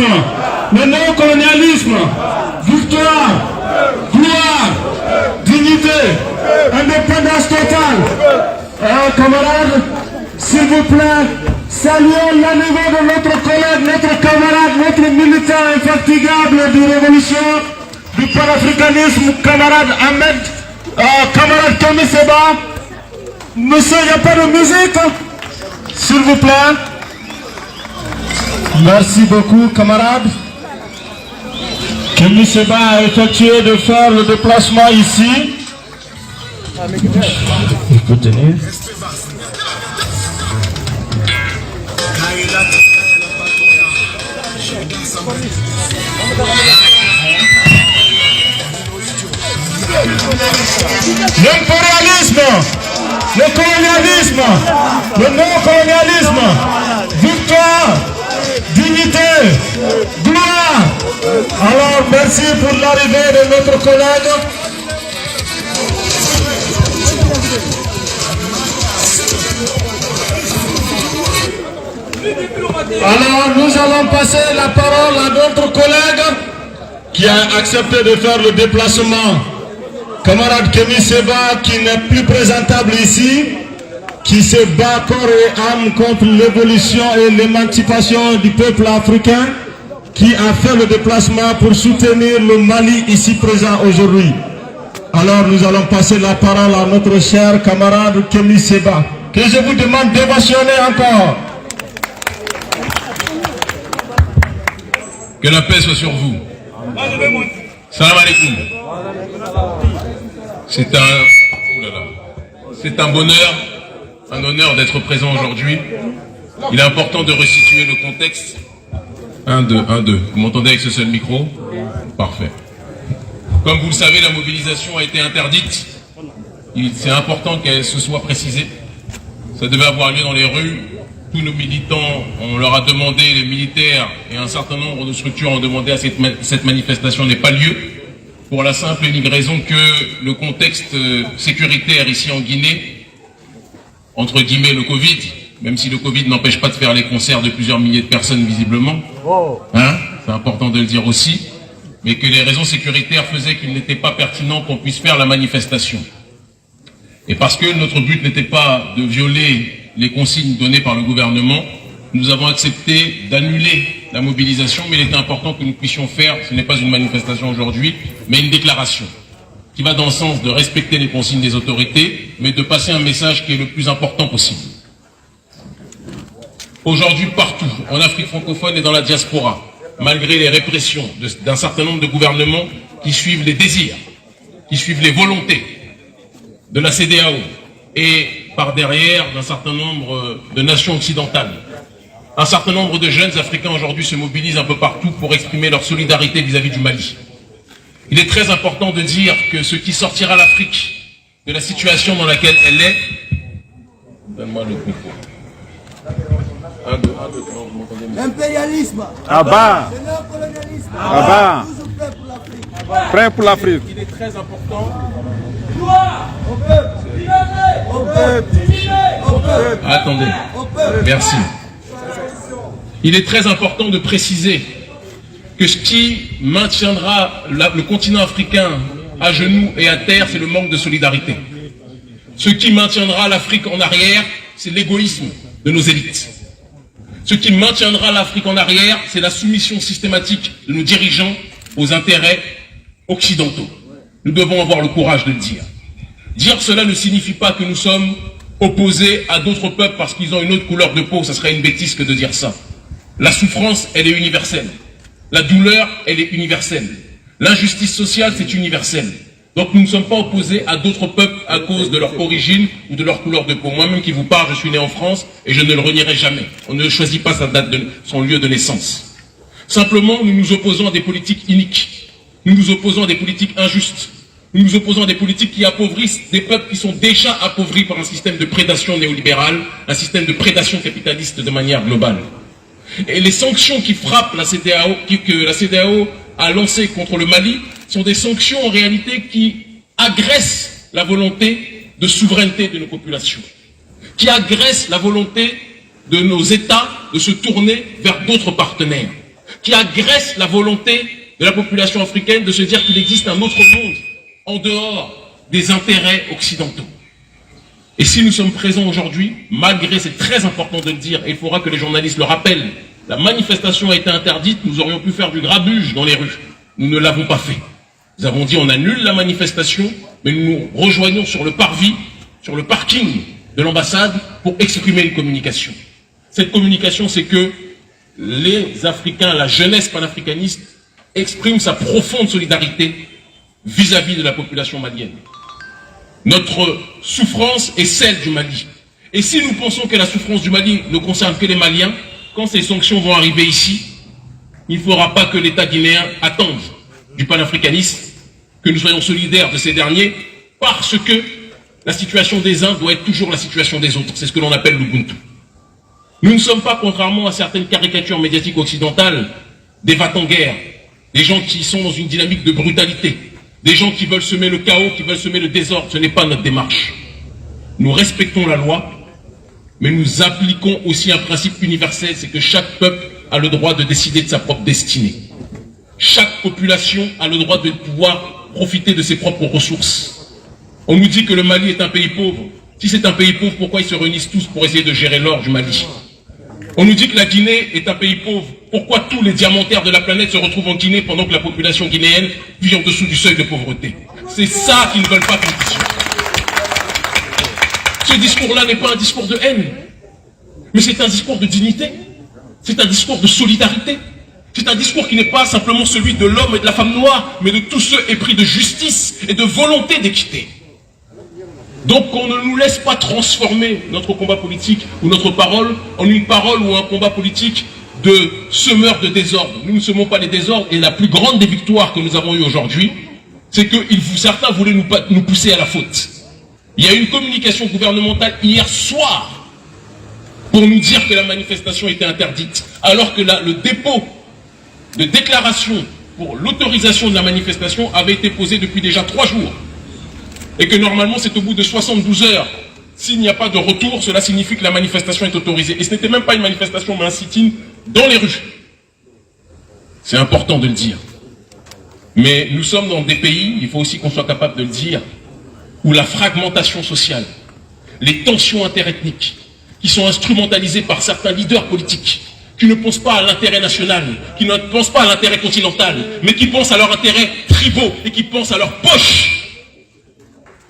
libéralisme, le non-colonialisme, victoire, gloire, dignité, indépendance totale. Camarades, s'il vous plaît, saluons l'arrivée de notre collègue, notre camarade, notre militant infatigable de révolution, du panafricanisme, camarade Ahmed, camarade Kemi Seba. Monsieur, il n'y a pas de musique, s'il vous plaît. Merci beaucoup, camarades. Kemi Seba a effectué de faire le déplacement ici. Écoutez. L'impérialisme, le colonialisme, le non-colonialisme, victoire, dignité, gloire. Alors merci pour l'arrivée de notre collègue. Alors nous allons passer la parole à notre collègue qui a accepté de faire le déplacement. Camarade Kemi Seba, qui n'est plus présentable ici, qui se bat corps et âme contre l'évolution et l'émancipation du peuple africain, qui a fait le déplacement pour soutenir le Mali ici présent aujourd'hui. Alors nous allons passer la parole à notre cher camarade Kemi Seba, que je vous demande d'évasionner encore. Que la paix soit sur vous. Salam alaikum. C'est un bonheur, un honneur d'être présent aujourd'hui. Il est important de resituer le contexte. 1, 2, 1, 2. Vous m'entendez avec ce seul micro? Parfait. Comme vous le savez, la mobilisation a été interdite. C'est important qu'elle se soit précisée. Ça devait avoir lieu dans les rues. Tous nos militants, on leur a demandé, les militaires et un certain nombre de structures ont demandé à cette manifestation n'ait pas lieu, pour la simple et unique raison que le contexte sécuritaire ici en Guinée, entre guillemets le Covid, même si le Covid n'empêche pas de faire les concerts de plusieurs milliers de personnes visiblement, hein, c'est important de le dire aussi, mais que les raisons sécuritaires faisaient qu'il n'était pas pertinent qu'on puisse faire la manifestation. Et parce que notre but n'était pas de violer les consignes données par le gouvernement, nous avons accepté d'annuler la mobilisation, mais il était important que nous puissions faire, ce n'est pas une manifestation aujourd'hui, mais une déclaration qui va dans le sens de respecter les consignes des autorités, mais de passer un message qui est le plus important possible. Aujourd'hui, partout, en Afrique francophone et dans la diaspora, malgré les répressions d'un certain nombre de gouvernements qui suivent les désirs, qui suivent les volontés de la CEDEAO, et par derrière d'un certain nombre de nations occidentales. Un certain nombre de jeunes Africains aujourd'hui se mobilisent un peu partout pour exprimer leur solidarité vis-à-vis du Mali. Il est très important de dire que ce qui sortira l'Afrique de la situation dans laquelle elle est... Donne-moi le micro. Impérialisme. À bas. À bas. Prêt pour l'Afrique. Il est très important... Attendez, merci. Il est très important de préciser que ce qui maintiendra le continent africain à genoux et à terre, c'est le manque de solidarité. Ce qui maintiendra l'Afrique en arrière, c'est l'égoïsme de nos élites. Ce qui maintiendra l'Afrique en arrière, c'est la soumission systématique de nos dirigeants aux intérêts occidentaux. Nous devons avoir le courage de le dire. Dire cela ne signifie pas que nous sommes opposés à d'autres peuples parce qu'ils ont une autre couleur de peau. Ça serait une bêtise que de dire ça. La souffrance, elle est universelle. La douleur, elle est universelle. L'injustice sociale, c'est universel. Donc nous ne sommes pas opposés à d'autres peuples à cause de leur origine ou de leur couleur de peau. Moi-même qui vous parle, je suis né en France et je ne le renierai jamais. On ne choisit pas son lieu de naissance. Simplement, nous nous opposons à des politiques iniques. Nous nous opposons à des politiques injustes. Nous nous opposons à des politiques qui appauvrissent des peuples qui sont déjà appauvris par un système de prédation néolibérale, un système de prédation capitaliste de manière globale. Et les sanctions qui frappent la CEDEAO, que la CEDEAO a lancées contre le Mali, sont des sanctions en réalité qui agressent la volonté de souveraineté de nos populations, qui agressent la volonté de nos États de se tourner vers d'autres partenaires. qui agresse la volonté de la population africaine de se dire qu'il existe un autre monde en dehors des intérêts occidentaux. Et si nous sommes présents aujourd'hui, malgré, c'est très important de le dire, et il faudra que les journalistes le rappellent, la manifestation a été interdite, nous aurions pu faire du grabuge dans les rues. Nous ne l'avons pas fait. Nous avons dit on annule la manifestation, mais nous nous rejoignons sur le parvis, sur le parking de l'ambassade pour exprimer une communication. Cette communication, c'est que les Africains, la jeunesse panafricaniste, expriment sa profonde solidarité vis-à-vis de la population malienne. Notre souffrance est celle du Mali. Et si nous pensons que la souffrance du Mali ne concerne que les Maliens, quand ces sanctions vont arriver ici, il ne faudra pas que l'État guinéen attende du panafricanisme que nous soyons solidaires de ces derniers, parce que la situation des uns doit être toujours la situation des autres. C'est ce que l'on appelle l'Ubuntu. Nous ne sommes pas, contrairement à certaines caricatures médiatiques occidentales, des va-t-en-guerre, des gens qui sont dans une dynamique de brutalité, des gens qui veulent semer le chaos, qui veulent semer le désordre. Ce n'est pas notre démarche. Nous respectons la loi, mais nous appliquons aussi un principe universel, c'est que chaque peuple a le droit de décider de sa propre destinée. Chaque population a le droit de pouvoir profiter de ses propres ressources. On nous dit que le Mali est un pays pauvre. Si c'est un pays pauvre, pourquoi ils se réunissent tous pour essayer de gérer l'or du Mali? On nous dit que la Guinée est un pays pauvre. Pourquoi tous les diamantaires de la planète se retrouvent en Guinée pendant que la population guinéenne vit en dessous du seuil de pauvreté? C'est ça qu'ils ne veulent pas qu'on dise. Ce discours-là n'est pas un discours de haine, mais c'est un discours de dignité, c'est un discours de solidarité, c'est un discours qui n'est pas simplement celui de l'homme et de la femme noire, mais de tous ceux épris de justice et de volonté d'équité. Donc on ne nous laisse pas transformer notre combat politique ou notre parole en une parole ou un combat politique de semeurs de désordre. Nous ne semons pas les désordres, et la plus grande des victoires que nous avons eues aujourd'hui, c'est que certains voulaient nous pousser à la faute. Il y a eu une communication gouvernementale hier soir pour nous dire que la manifestation était interdite, alors que le dépôt de déclaration pour l'autorisation de la manifestation avait été posé depuis déjà 3 jours. Et que normalement c'est au bout de 72 heures. S'il n'y a pas de retour, cela signifie que la manifestation est autorisée. Et ce n'était même pas une manifestation, mais un sit-in dans les rues. C'est important de le dire. Mais nous sommes dans des pays, il faut aussi qu'on soit capable de le dire, où la fragmentation sociale, les tensions interethniques, qui sont instrumentalisées par certains leaders politiques, qui ne pensent pas à l'intérêt national, qui ne pensent pas à l'intérêt continental, mais qui pensent à leur intérêt tribaux et qui pensent à leur poche.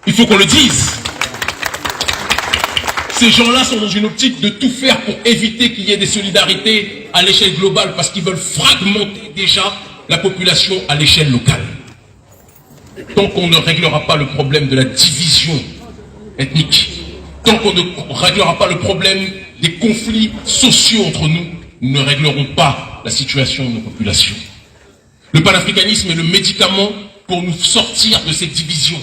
Il faut qu'on le dise. Ces gens-là sont dans une optique de tout faire pour éviter qu'il y ait des solidarités à l'échelle globale, parce qu'ils veulent fragmenter déjà la population à l'échelle locale. Tant qu'on ne réglera pas le problème de la division ethnique, tant qu'on ne réglera pas le problème des conflits sociaux entre nous, nous ne réglerons pas la situation de nos populations. Le panafricanisme est le médicament pour nous sortir de ces divisions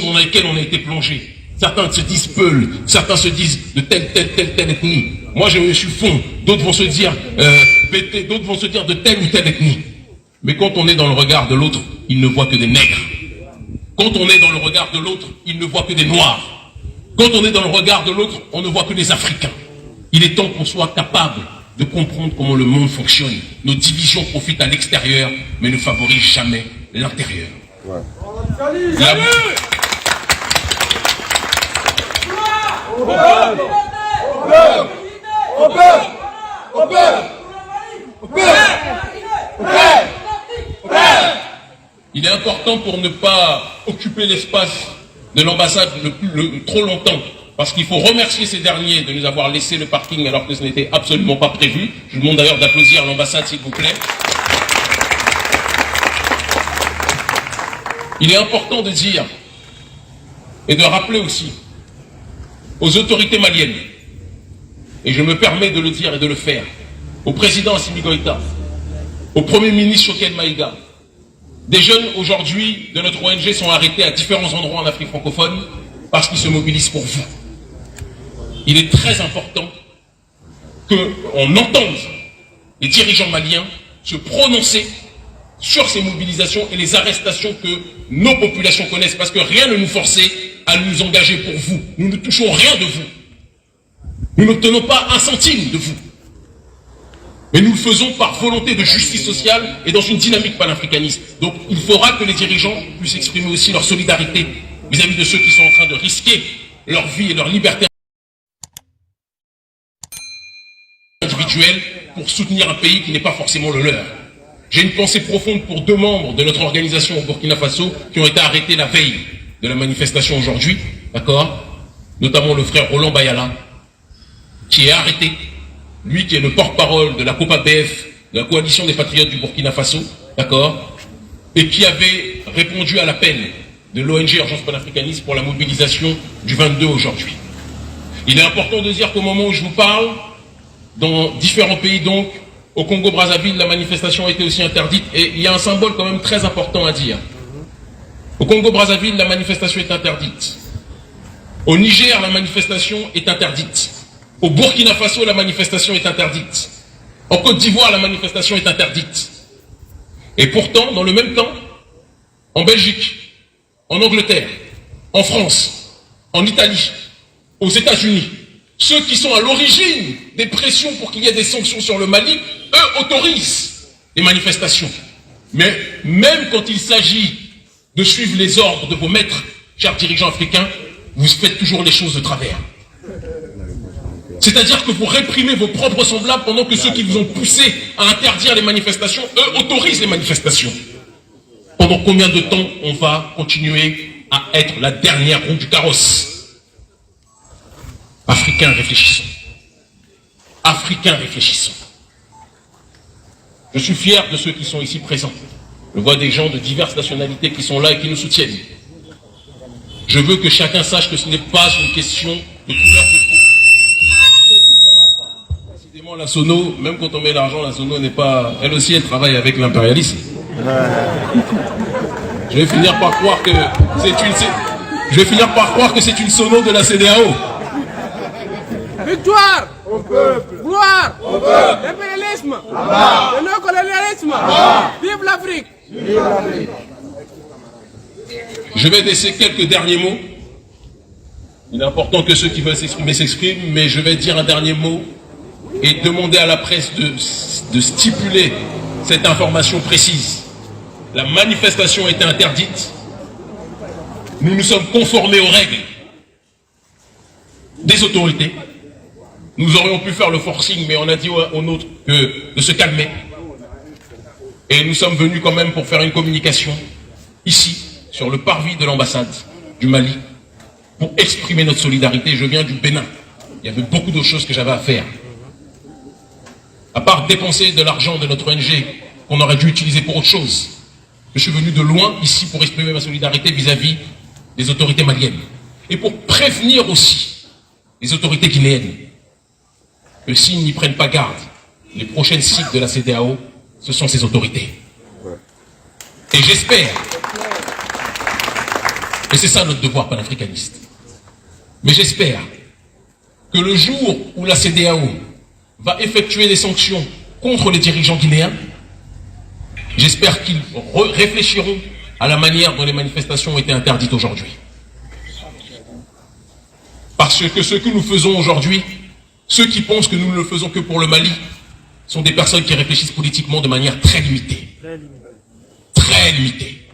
dans lesquelles on a été plongé. Certains se disent Peul, certains se disent de telle ethnie. Moi je suis Fon, d'autres vont se dire BT, d'autres vont se dire de telle ou telle ethnie. Mais quand on est dans le regard de l'autre, il ne voit que des nègres. Quand on est dans le regard de l'autre, il ne voit que des noirs. Quand on est dans le regard de l'autre, on ne voit que des Africains. Il est temps qu'on soit capable de comprendre comment le monde fonctionne. Nos divisions profitent à l'extérieur, mais ne favorisent jamais l'intérieur. Ouais. Il est important pour ne pas occuper l'espace de l'ambassade trop longtemps, parce qu'il faut remercier ces derniers de nous avoir laissé le parking alors que ce n'était absolument pas prévu. Je vous demande d'ailleurs d'applaudir l'ambassade, s'il vous plaît. Il est important de dire et de rappeler aussi aux autorités maliennes, et je me permets de le dire et de le faire, au président Assimi Goïta, au premier ministre Choguel Maïga. Des jeunes aujourd'hui de notre ONG sont arrêtés à différents endroits en Afrique francophone parce qu'ils se mobilisent pour vous. Il est très important qu'on entende les dirigeants maliens se prononcer sur ces mobilisations et les arrestations que nos populations connaissent, parce que rien ne nous forçait à nous engager pour vous. Nous ne touchons rien de vous. Nous n'obtenons pas un centime de vous. Mais nous le faisons par volonté de justice sociale et dans une dynamique panafricaniste. Donc il faudra que les dirigeants puissent exprimer aussi leur solidarité vis-à-vis de ceux qui sont en train de risquer leur vie et leur liberté individuelle pour soutenir un pays qui n'est pas forcément le leur. J'ai une pensée profonde pour 2 membres de notre organisation au Burkina Faso qui ont été arrêtés la veille de la manifestation aujourd'hui, d'accord? Notamment le frère Roland Bayala, qui est arrêté, lui qui est le porte-parole de la COPABF, de la coalition des patriotes du Burkina Faso, d'accord? Et qui avait répondu à l'appel de l'ONG Urgence Panafricaniste pour la mobilisation du 22 aujourd'hui. Il est important de dire qu'au moment où je vous parle, dans différents pays donc, au Congo-Brazzaville, la manifestation a été aussi interdite. Et il y a un symbole quand même très important à dire. Au Congo-Brazzaville, la manifestation est interdite. Au Niger, la manifestation est interdite. Au Burkina Faso, la manifestation est interdite. En Côte d'Ivoire, la manifestation est interdite. Et pourtant, dans le même temps, en Belgique, en Angleterre, en France, en Italie, aux États-Unis, ceux qui sont à l'origine des pressions pour qu'il y ait des sanctions sur le Mali, eux autorisent les manifestations. Mais même quand il s'agit de suivre les ordres de vos maîtres, chers dirigeants africains, vous faites toujours les choses de travers. C'est-à-dire que vous réprimez vos propres semblables pendant que ceux qui vous ont poussé à interdire les manifestations, eux autorisent les manifestations. Pendant combien de temps on va continuer à être la dernière roue du carrosse? Africains, réfléchissons. Africains, réfléchissons. Je suis fier de ceux qui sont ici présents. Je vois des gens de diverses nationalités qui sont là et qui nous soutiennent. Je veux que chacun sache que ce n'est pas une question de couleur de peau. Décidément, la Sono, même quand on met l'argent, la Sono n'est pas... Elle aussi, elle travaille avec l'impérialisme. Je vais finir par croire que c'est une Sono de la CEDEAO. Victoire au peuple, gloire au peuple, l'impérialisme, le néocolonialisme, vive l'Afrique. Je vais laisser quelques derniers mots. Il est important que ceux qui veulent s'exprimer s'expriment, mais je vais dire un dernier mot et demander à la presse de stipuler cette information précise. La manifestation était interdite. Nous nous sommes conformés aux règles des autorités. Nous aurions pu faire le forcing, mais on a dit aux nôtres de se calmer. Et nous sommes venus quand même pour faire une communication ici, sur le parvis de l'ambassade du Mali, pour exprimer notre solidarité. Je viens du Bénin. Il y avait beaucoup d'autres choses que j'avais à faire. À part dépenser de l'argent de notre ONG, qu'on aurait dû utiliser pour autre chose. Je suis venu de loin ici pour exprimer ma solidarité vis-à-vis des autorités maliennes. Et pour prévenir aussi les autorités guinéennes que s'ils n'y prennent pas garde, les prochaines cibles de la CEDEAO, ce sont ces autorités. Et j'espère, et c'est ça notre devoir panafricaniste, mais j'espère que le jour où la CEDEAO va effectuer des sanctions contre les dirigeants guinéens, j'espère qu'ils réfléchiront à la manière dont les manifestations ont été interdites aujourd'hui. Parce que ce que nous faisons aujourd'hui, ceux qui pensent que nous ne le faisons que pour le Mali, sont des personnes qui réfléchissent politiquement de manière très limitée. Très limitée.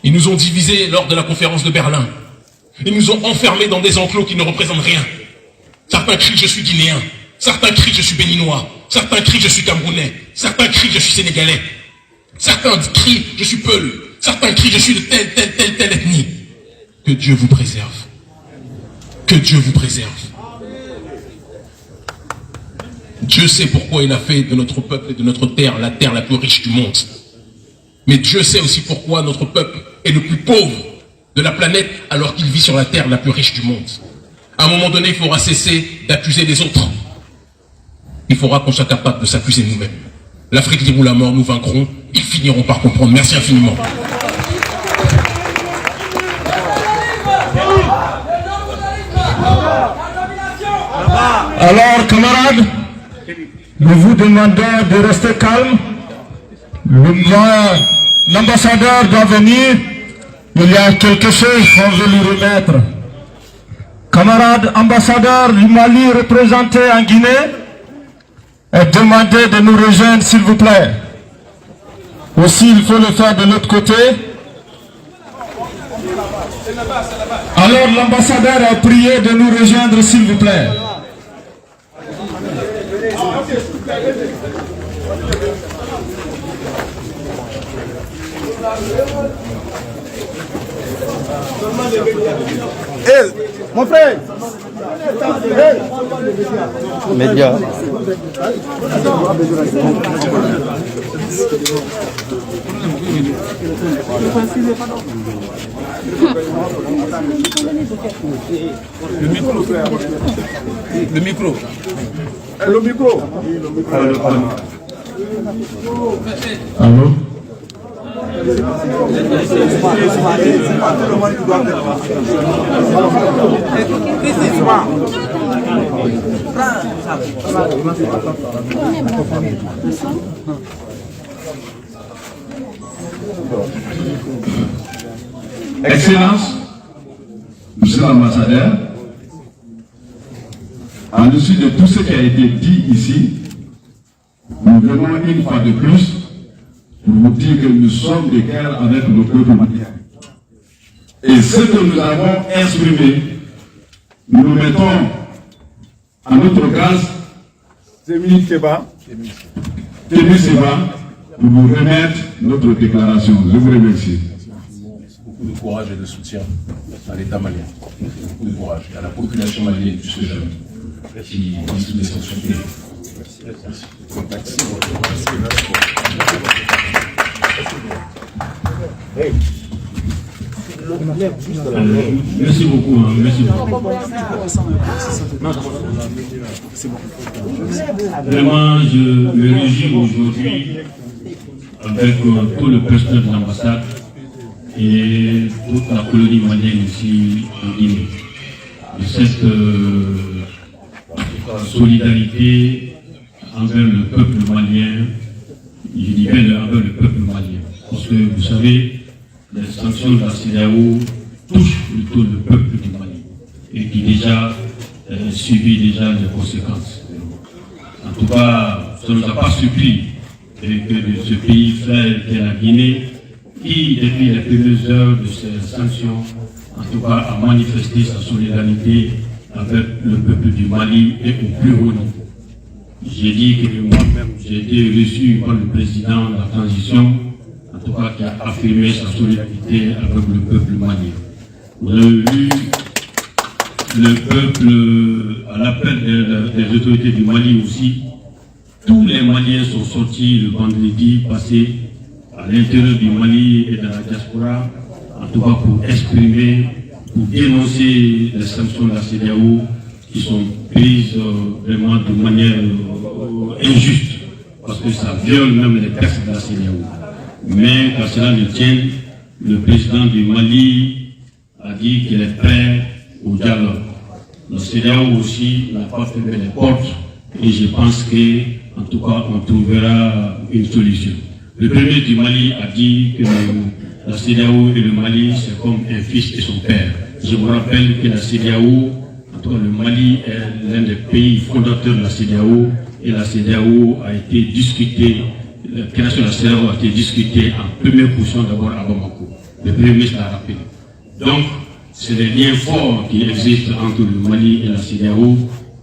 Ils nous ont divisés lors de la conférence de Berlin. Ils nous ont enfermés dans des enclos qui ne représentent rien. Certains crient je suis guinéen, certains crient je suis béninois, certains crient je suis camerounais, certains crient je suis sénégalais, certains crient je suis peul, certains crient je suis de telle ethnie. Que Dieu vous préserve. Que Dieu vous préserve. Dieu sait pourquoi il a fait de notre peuple et de notre terre la terre la plus riche du monde. Mais Dieu sait aussi pourquoi notre peuple est le plus pauvre de la planète alors qu'il vit sur la terre la plus riche du monde. À un moment donné, il faudra cesser d'accuser les autres. Il faudra qu'on soit capable de s'accuser nous-mêmes. L'Afrique libre ou la mort, nous vaincrons. Ils finiront par comprendre. Merci infiniment. Alors, camarades, nous vous demandons de rester calme. L'ambassadeur doit venir. Il y a quelque chose qu'on veut lui remettre. Camarades ambassadeurs du Mali représentés en Guinée, est demandé de nous rejoindre, s'il vous plaît. Aussi, il faut le faire de l'autre côté. Alors, l'ambassadeur a prié de nous rejoindre, s'il vous plaît. Hey, mon frère. Hey. Média. Le micro. Le micro. Allô? Excellence, Monsieur l'ambassadeur, en issue de tout ce qui a été dit ici, nous venons une fois de plus pour vous dire que nous sommes de guerre avec le peuple malien. Et ce que nous avons exprimé, nous le mettons à notre grâce, Kémy Séba, pour vous remettre notre déclaration. Je vous remercie. Beaucoup de courage et de soutien à l'État malien. Beaucoup de courage et à la population malienne plus que jamais qui dit toutes les sanctions. Merci beaucoup. Merci beaucoup. Vraiment, je me réjouis aujourd'hui avec tout le personnel de l'ambassade et toute la colonie malienne ici en Guinée. De cette solidarité envers le peuple malien, je dis bien envers le peuple malien. Parce que vous savez, les sanctions de la CEDEAO touchent plutôt le peuple du Mali et qui déjà subit déjà les conséquences. En tout cas, ça ne nous a pas surpris que de ce pays frère qu'est la Guinée, qui depuis les premières heures de ces sanctions, en tout cas a manifesté sa solidarité avec le peuple du Mali et au plus haut niveau. J'ai dit que moi-même j'ai été reçu par le président de la transition, en tout cas qui a affirmé sa solidarité avec le peuple malien. Vous avez vu le peuple, à l'appel des autorités du Mali aussi, tous les Maliens sont sortis le vendredi passé à l'intérieur du Mali et de la diaspora, en tout cas pour exprimer, pour dénoncer les sanctions de la CEDEAO qui sont prises vraiment de manière injuste, parce que ça viole même les textes de la CEDEAO. Mais qu'à cela ne tienne, le président du Mali a dit qu'il est prêt au dialogue. La CEDEAO aussi n'a pas fermé les portes et je pense qu'en tout cas on trouvera une solution. Le premier du Mali a dit que la CEDEAO et le Mali c'est comme un fils et son père. Je vous rappelle que la CEDEAO, en tout cas le Mali est l'un des pays fondateurs de la CEDEAO et la CEDEAO a été discutée. La création de la CEDEAO a été discutée en première position d'abord à Bamako. Le Premier ministre l'a rappelé. Donc, c'est des liens forts qui existent entre le Mali et la CEDEAO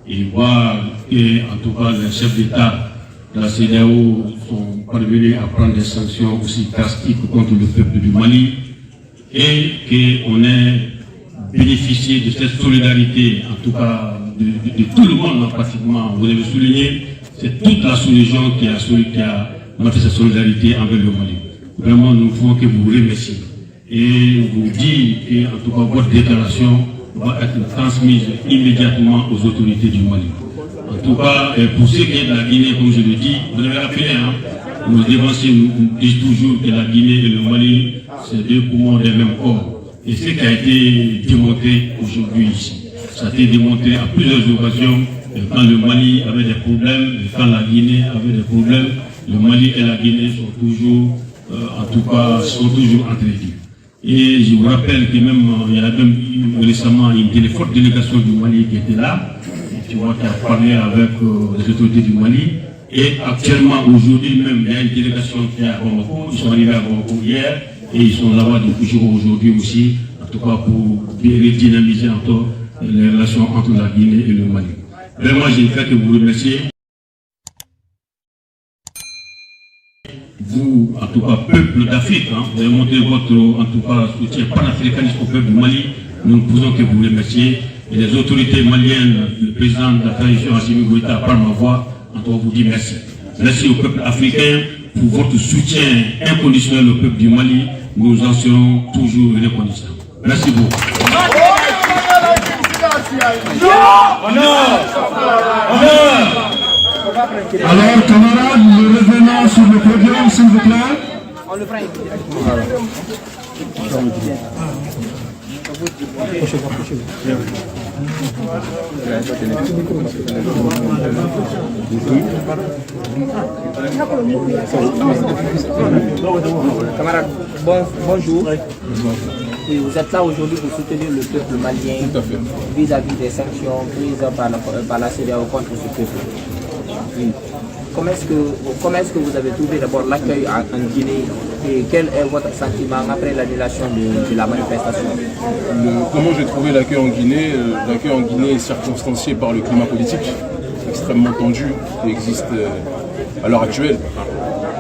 et voir que, en tout cas, les chefs d'État de la CEDEAO sont parvenus à prendre des sanctions aussi drastiques contre le peuple du Mali et qu'on ait bénéficié de cette solidarité, en tout cas de tout le monde pratiquement. Vous avez souligné, c'est toute la solution qui a montré sa solidarité envers le Mali. Vraiment, nous ne pouvons que vous remercier et vous dire que, en tout cas, votre déclaration va être transmise immédiatement aux autorités du Mali. En tout cas, pour ce qui est de la Guinée, comme je le dis, vous l'avez rappelé, nos dévanciers nous disent toujours que la Guinée et le Mali, c'est deux poumons d'un même corps. Et ce qui a été démontré aujourd'hui ici, ça a été démontré à plusieurs occasions, quand le Mali avait des problèmes, quand la Guinée avait des problèmes, le Mali et la Guinée sont toujours, en tout cas, sont toujours entraînés. Et je vous rappelle que même, il y a même récemment une forte délégation du Mali qui était là, tu vois, qui a parlé avec les autorités du Mali. Et actuellement, aujourd'hui même, il y a une délégation qui est à Bamako. Ils sont arrivés à Bamako hier et ils sont là-bas depuis aujourd'hui aussi, en tout cas pour redynamiser encore les relations entre la Guinée et le Mali. Vraiment, je ne fais que vous remercier. Vous, en tout cas, peuple d'Afrique, vous avez montré votre, en tout cas, soutien panafricaniste au peuple du Mali. Nous ne pouvons que vous remercier. Et les autorités maliennes, le président de la transition, Assimi Goïta, par ma voix, en tout cas, vous dit merci. Merci au peuple africain pour votre soutien inconditionnel au peuple du Mali. Nous en serons toujours reconnaissants. Merci beaucoup. Alors, camarades, nous revenons sur le podium, s'il vous plaît. Camarades, bonjour. Oui, vous êtes là aujourd'hui pour soutenir le peuple malien vis-à-vis des sanctions prises par la CEDEAO contre ce peuple. Oui. Comment est-ce que vous avez trouvé d'abord l'accueil en Guinée et quel est votre sentiment après l'annulation de la manifestation? Comment j'ai trouvé l'accueil en Guinée? L'accueil en Guinée est circonstancié par le climat politique extrêmement tendu qui existe à l'heure actuelle.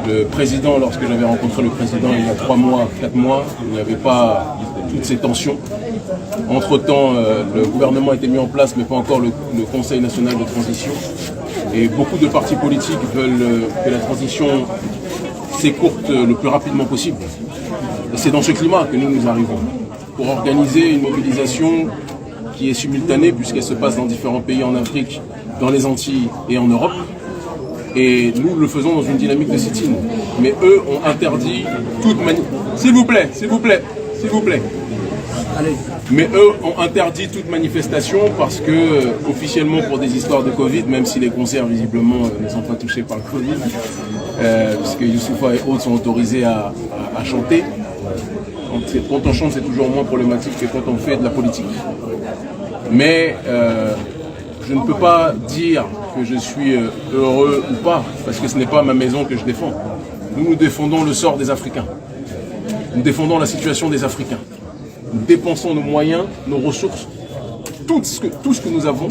Le président, lorsque j'avais rencontré le président il y a 3 mois, 4 mois, il n'y avait pas toutes ces tensions. Entre-temps, le gouvernement a été mis en place, mais pas encore le Conseil national de transition. Et beaucoup de partis politiques veulent que la transition s'écourte le plus rapidement possible. Et c'est dans ce climat que nous arrivons, pour organiser une mobilisation qui est simultanée, puisqu'elle se passe dans différents pays en Afrique, dans les Antilles et en Europe. Et nous le faisons dans une dynamique de sit-in. Mais eux ont interdit toute S'il vous plaît, s'il vous plaît, s'il vous plaît. Mais eux ont interdit toute manifestation parce que, officiellement pour des histoires de Covid, même si les concerts visiblement ne sont pas touchés par le Covid, puisque Youssoufa et autres sont autorisés à chanter. Quand on chante, c'est toujours moins problématique que quand on fait de la politique. Mais je ne peux pas dire que je suis heureux ou pas, parce que ce n'est pas ma maison que je défends. Nous défendons le sort des Africains. Nous défendons la situation des Africains. Nous dépensons nos moyens, nos ressources, tout ce que nous avons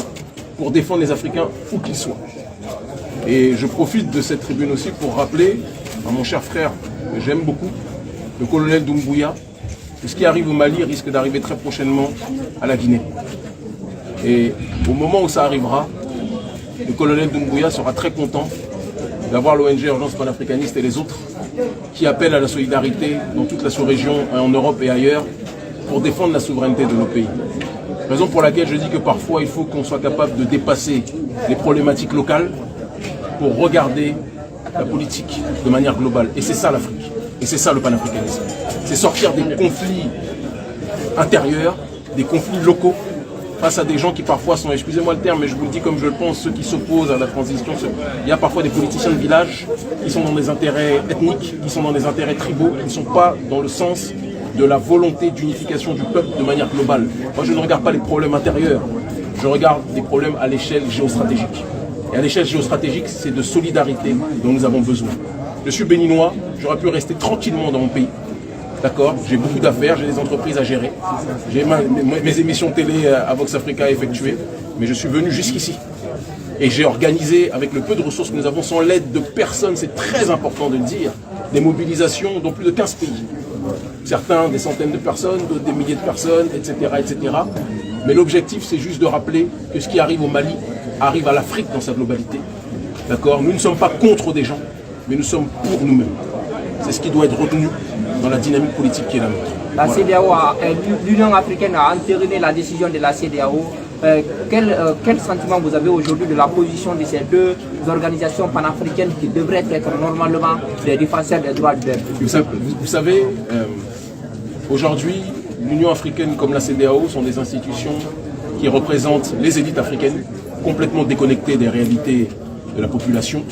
pour défendre les Africains où qu'ils soient. Et je profite de cette tribune aussi pour rappeler à mon cher frère, que j'aime beaucoup, le colonel Doumbouya, que ce qui arrive au Mali risque d'arriver très prochainement à la Guinée. Et au moment où ça arrivera, le colonel Doumbouya sera très content d'avoir l'ONG Urgence panafricaniste et les autres qui appellent à la solidarité dans toute la sous-région, en Europe et ailleurs, pour défendre la souveraineté de nos pays. Raison pour laquelle je dis que parfois il faut qu'on soit capable de dépasser les problématiques locales pour regarder la politique de manière globale. Et c'est ça l'Afrique. Et c'est ça le panafricanisme. C'est sortir des conflits intérieurs, des conflits locaux, face à des gens qui parfois sont, excusez-moi le terme, mais je vous le dis comme je le pense, ceux qui s'opposent à la transition. Il y a parfois des politiciens de village qui sont dans des intérêts ethniques, qui sont dans des intérêts tribaux, qui ne sont pas dans le sens de la volonté d'unification du peuple de manière globale. Moi, je ne regarde pas les problèmes intérieurs, je regarde des problèmes à l'échelle géostratégique. Et à l'échelle géostratégique, c'est de solidarité dont nous avons besoin. Je suis béninois, j'aurais pu rester tranquillement dans mon pays. D'accord, j'ai beaucoup d'affaires, j'ai des entreprises à gérer, j'ai mes émissions télé à Vox Africa à effectuer, mais je suis venu jusqu'ici. Et j'ai organisé, avec le peu de ressources que nous avons, sans l'aide de personne, c'est très important de le dire, des mobilisations dans plus de 15 pays. Certains des centaines de personnes, d'autres des milliers de personnes, etc. etc. Mais l'objectif, c'est juste de rappeler que ce qui arrive au Mali arrive à l'Afrique dans sa globalité. D'accord, nous ne sommes pas contre des gens, mais nous sommes pour nous-mêmes. C'est ce qui doit être retenu dans la dynamique politique qui est la nôtre. La CEDEAO, l'Union africaine a entériné la décision de la CEDEAO. Quel sentiment vous avez aujourd'hui de la position de ces deux organisations panafricaines qui devraient être normalement des défenseurs des droits de l'homme? Vous savez, aujourd'hui, l'Union africaine comme la CEDEAO sont des institutions qui représentent les élites africaines, complètement déconnectées des réalités de la population,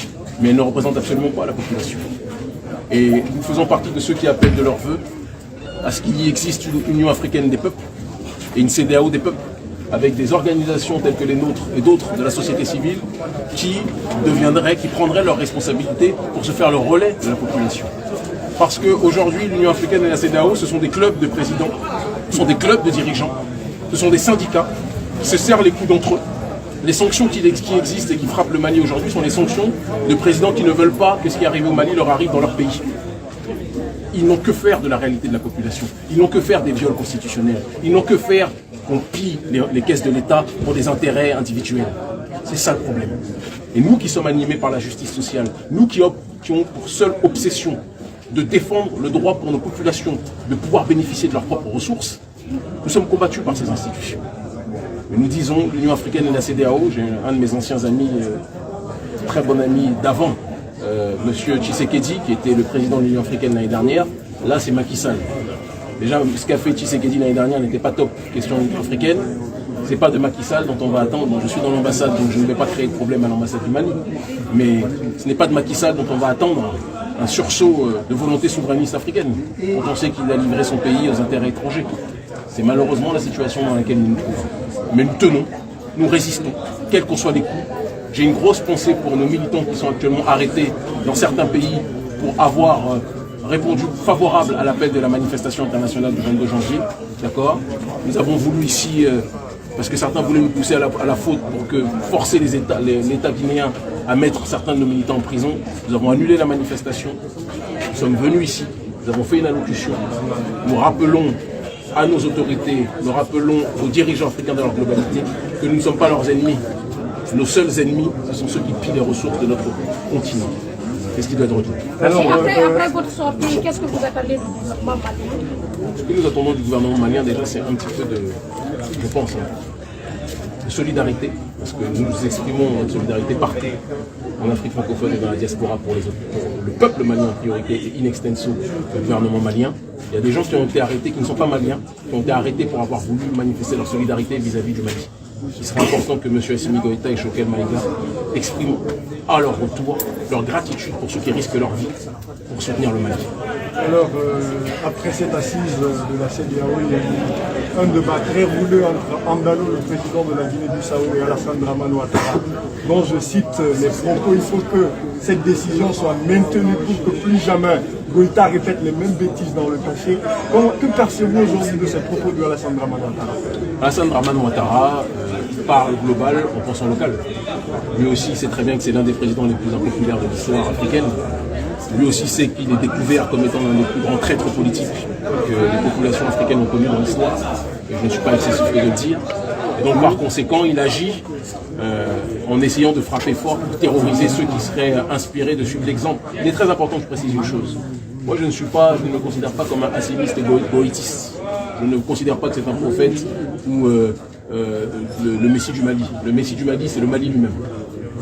mais elles ne représentent absolument pas la population. Et nous faisons partie de ceux qui appellent de leur vœu à ce qu'il y existe une Union africaine des peuples et une CEDEAO des peuples. avec des organisations telles que les nôtres et d'autres de la société civile qui prendraient leurs responsabilités pour se faire le relais de la population. Parce qu'aujourd'hui, l'Union africaine et la CEDEAO, ce sont des clubs de présidents, ce sont des clubs de dirigeants, ce sont des syndicats qui se serrent les coudes entre eux. Les sanctions qui existent et qui frappent le Mali aujourd'hui sont les sanctions de présidents qui ne veulent pas que ce qui est arrivé au Mali leur arrive dans leur pays. Ils n'ont que faire de la réalité de la population. Ils n'ont que faire des viols constitutionnels. Ils n'ont que faire qu'on pille les caisses de l'État pour des intérêts individuels. C'est ça le problème. Et nous qui sommes animés par la justice sociale, nous qui ont pour seule obsession de défendre le droit pour nos populations de pouvoir bénéficier de leurs propres ressources, nous sommes combattus par ces institutions. Mais nous disons, l'Union africaine et la CEDEAO, j'ai un de mes anciens amis, très bon ami d'avant, Monsieur Tshisekedi, qui était le président de l'Union africaine l'année dernière, là c'est Macky Sall. Déjà, ce qu'a fait Tshisekedi l'année dernière n'était pas top. Question africaine, c'est pas de Macky Sall dont on va attendre. Bon, je suis dans l'ambassade, donc je ne vais pas créer de problème à l'ambassade du Mali. Mais ce n'est pas de Macky Sall dont on va attendre un sursaut de volonté souverainiste africaine, quand on sait qu'il a livré son pays aux intérêts étrangers. C'est malheureusement la situation dans laquelle nous nous trouvons. Mais nous tenons, nous résistons, quels qu'en soient les coups. J'ai une grosse pensée pour nos militants qui sont actuellement arrêtés dans certains pays pour avoir répondu favorable à l'appel de la manifestation internationale du 22 janvier. D'accord ? Nous avons voulu ici, parce que certains voulaient nous pousser à la faute pour forcer l'État guinéen à mettre certains de nos militants en prison. Nous avons annulé la manifestation. Nous sommes venus ici, nous avons fait une allocution. Nous rappelons à nos autorités, nous rappelons aux dirigeants africains de leur globalité que nous ne sommes pas leurs ennemis. Nos seuls ennemis, ce sont ceux qui pillent les ressources de notre continent. Qu'est-ce qui doit être retenu? Après votre sortie, qu'est-ce que vous attendez du gouvernement malien? Ce que nous attendons du gouvernement malien, déjà, c'est un petit peu de, je pense, de solidarité, parce que nous nous exprimons notre solidarité partout, en Afrique francophone et dans la diaspora pour le peuple malien en priorité et in extenso le gouvernement malien. Il y a des gens qui ont été arrêtés, qui ne sont pas maliens, qui ont été arrêtés pour avoir voulu manifester leur solidarité vis-à-vis du Mali. Il serait important que M. Assimi Goïta et Choguel Maïga expriment à leur retour leur gratitude pour ceux qui risquent leur vie pour soutenir le Mali. Alors, après cette assise de la CEDEAO, il y a eu un débat très rouleux entre Andalo, le président de la Guinée-Bissau, et Alassane Dramane Ouattara, dont je cite les propos: il faut que cette décision soit maintenue pour que plus jamais Goïta répète les mêmes bêtises dans le passé. Que percevez-vous aujourd'hui de ces propos de Alassane Dramane Ouattara? Alassane Dramane Ouattara parle global en pensant local. Lui aussi sait très bien que c'est l'un des présidents les plus impopulaires de l'histoire africaine. Lui aussi sait qu'il est découvert comme étant l'un des plus grands traîtres politiques que les populations africaines ont connu dans l'histoire. Et je ne suis pas excessif de le dire. Et donc par conséquent, il agit en essayant de frapper fort pour terroriser ceux qui seraient inspirés de suivre l'exemple. Il est très important de préciser une chose. Moi, je ne me considère pas comme un assimiste et goïtiste. Je ne considère pas que c'est un prophète ou le Messie du Mali. Le Messie du Mali, c'est le Mali lui-même.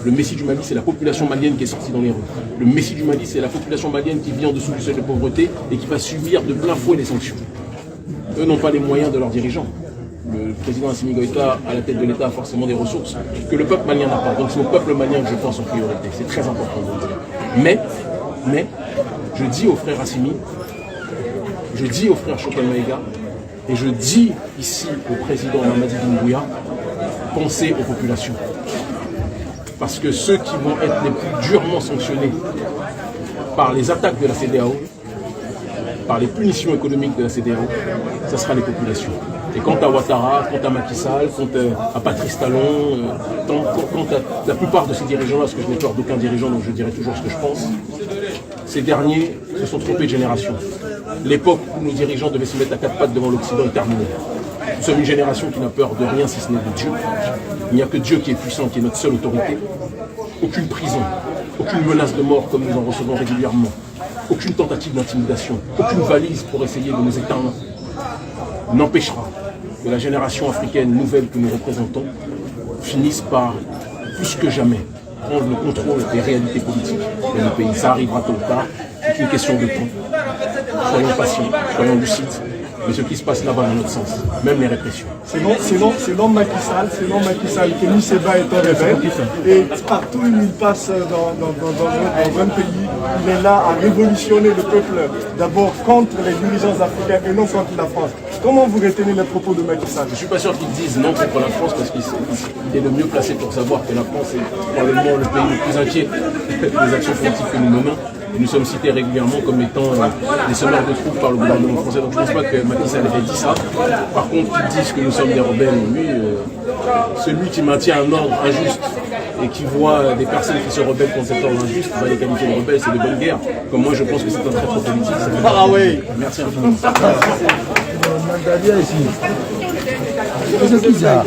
Le Messie du Mali, c'est la population malienne qui est sortie dans les rues. Le Messie du Mali, c'est la population malienne qui vit en dessous du seuil de pauvreté et qui va subir de plein fouet les sanctions. Eux n'ont pas les moyens de leurs dirigeants. Le président Assimi Goïta, à la tête de l'État, a forcément des ressources que le peuple malien n'a pas. Donc c'est au peuple malien que je pense en priorité. C'est très important de le dire. Mais, je dis au frère Assimi, je dis au frère Choguel Maïga, et je dis ici au président Mamadi Doumbouya, pensez aux populations. Parce que ceux qui vont être les plus durement sanctionnés par les attaques de la CEDEAO, par les punitions économiques de la CEDEAO, ce sera les populations. Et quant à Ouattara, quant à Macky Sall, quant à Patrice Talon, quant à la plupart de ces dirigeants-là, parce que je n'ai peur d'aucun dirigeant, donc je dirai toujours ce que je pense, ces derniers se sont trompés de génération. L'époque où nos dirigeants devaient se mettre à quatre pattes devant l'Occident est terminée. Nous sommes une génération qui n'a peur de rien si ce n'est de Dieu. Il n'y a que Dieu qui est puissant, qui est notre seule autorité. Aucune prison, aucune menace de mort comme nous en recevons régulièrement, aucune tentative d'intimidation, aucune valise pour essayer de nous éteindre n'empêchera que la génération africaine nouvelle que nous représentons finisse par, plus que jamais, prendre le contrôle des réalités politiques de nos pays. Ça arrivera tôt ou tard, c'est une question de temps. Soyons patients, soyons lucides. Mais ce qui se passe là-bas dans notre sens, même les répressions. Selon Macky Sall, Kémy Séba est un rebelle. Et partout où il passe dans un pays, il est là à révolutionner le peuple, d'abord contre les dirigeants africains et non contre la France. Comment vous retenez les propos de Macky Sall? Je ne suis pas sûr qu'ils disent non contre la France parce qu'il est le mieux placé pour savoir que la France est probablement le pays le plus inquiet des actions politiques que nous menons. Et nous sommes cités régulièrement comme étant des semeurs de troupes par le gouvernement français. Donc je ne pense pas que Macky Sall ait dit ça. Par contre, qu'ils disent que nous sommes des rebelles, lui, celui qui maintient un ordre injuste et qui voit des personnes qui se rebellent contre cet ordre injuste, va les qualifier de rebelles, c'est de bonne guerre. Comme moi, je pense que c'est un traître politique. Ah oui. Merci infiniment. C'est qui ça?